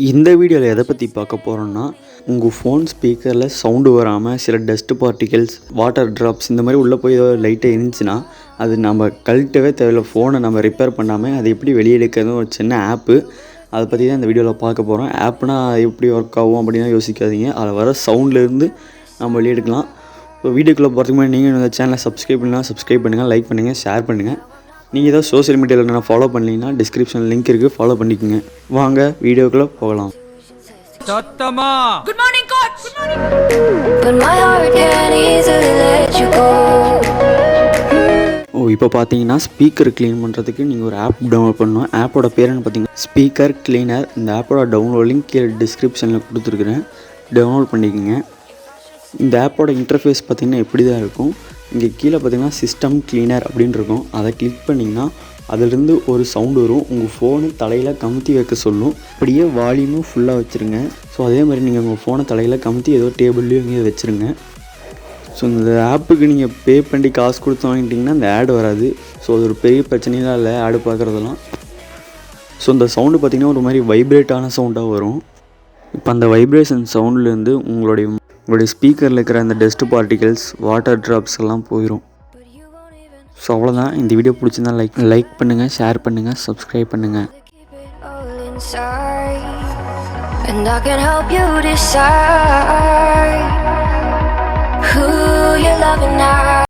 இந்த வீடியோவில் எதை பற்றி பார்க்க போகிறோன்னா, உங்கள் ஃபோன் ஸ்பீக்கரில் சவுண்டு வராமல் சில டஸ்ட் பார்ட்டிகல்ஸ், வாட்டர் ட்ராப்ஸ் இந்த மாதிரி உள்ளே போய் ஏதோ லைட்டாக இருந்துச்சுன்னா அது நம்ம கழட்டவே தேவையில்லை. ஃபோனை நம்ம ரிப்பேர் பண்ணாமல் அதை எப்படி வெளியே எடுக்கிறது ஒரு சின்ன ஆப்பு, அதை பற்றி தான் இந்த வீடியோவில் பார்க்க போகிறோம். ஆப்னா எப்படி ஒர்க் ஆகும் அப்படின்னா யோசிக்காதீங்க, அதில் வர சவுண்ட்லேருந்து நம்ம வெளியே எடுக்கலாம். இப்போ வீடியோக்குள்ளே போகிறதுக்கு முன்னாடி நீங்கள் இந்த சேனலை சப்ஸ்கிரைப் பண்ணுங்கள், லைக் பண்ணுங்கள், ஷேர் பண்ணுங்கள். நீங்கள் ஏதாவது சோஷியல் மீடியாவில் நான் ஃபாலோ பண்ணீங்கன்னா டிஸ்கிரிப்ஷன் லிங்க் இருக்குது, ஃபாலோ பண்ணிக்கோங்க. வாங்க வீடியோக்குள்ளே போகலாம். Good morning, coach. But my heart can't easily let you go. இப்போ பார்த்தீங்கன்னா ஸ்பீக்கர் க்ளீன் பண்ணுறதுக்கு நீங்கள் ஒரு ஆப் டவுன்லோட் பண்ணணும். ஆப்போட பேர் என்ன பார்த்தீங்கன்னா ஸ்பீக்கர் கிளீனர். இந்த ஆப்போட டவுன்லோட் லிங்க் கீழே டிஸ்கிரிப்ஷனில் கொடுத்துருக்குறேன், டவுன்லோட் பண்ணிக்கோங்க. இந்த ஆப்போட இன்டர்ஃபேஸ் பார்த்திங்கன்னா எப்படி தான் இருக்கும். இங்கே கீழே பார்த்திங்கன்னா சிஸ்டம் கிளீனர் அப்படின்னு இருக்கும். அதை கிளிக் பண்ணிங்கன்னா அதிலிருந்து ஒரு சவுண்டு வரும். உங்கள் ஃபோனு தலையில் கமுத்தி வைக்க சொல்லும். அப்படியே வால்யூமும் ஃபுல்லாக வச்சுருங்க. ஸோ அதே மாதிரி நீங்கள் உங்கள் ஃபோனை தலையில் கமுத்தி ஏதோ டேபிள்லேயும் இங்கே வச்சுருங்க. ஸோ இந்த ஆப்புக்கு நீங்கள் பே பண்ணி காசு கொடுத்து வாங்கிட்டிங்கன்னா அந்த ஆடு வராது. ஸோ அது ஒரு பெரிய பிரச்சனைலாம் இல்லை ஆடு பார்க்குறதெல்லாம். ஸோ இந்த சவுண்டு பார்த்திங்கன்னா ஒரு மாதிரி வைப்ரேட்டான சவுண்டாக வரும். இப்போ அந்த வைப்ரேஷன் சவுண்ட்லேருந்து உங்களுடைய ஸ்பீக்கரில் இருக்கிற அந்த டஸ்ட் பார்ட்டிகல்ஸ், வாட்டர் ட்ராப்ஸ் எல்லாம் போயிடும். ஸோ அவ்வளோதான். இந்த வீடியோ பிடிச்சிருந்தா லைக் பண்ணுங்கள், ஷேர் பண்ணுங்கள், சப்ஸ்கிரைப் பண்ணுங்கள். And I can help you decide who you're loving now.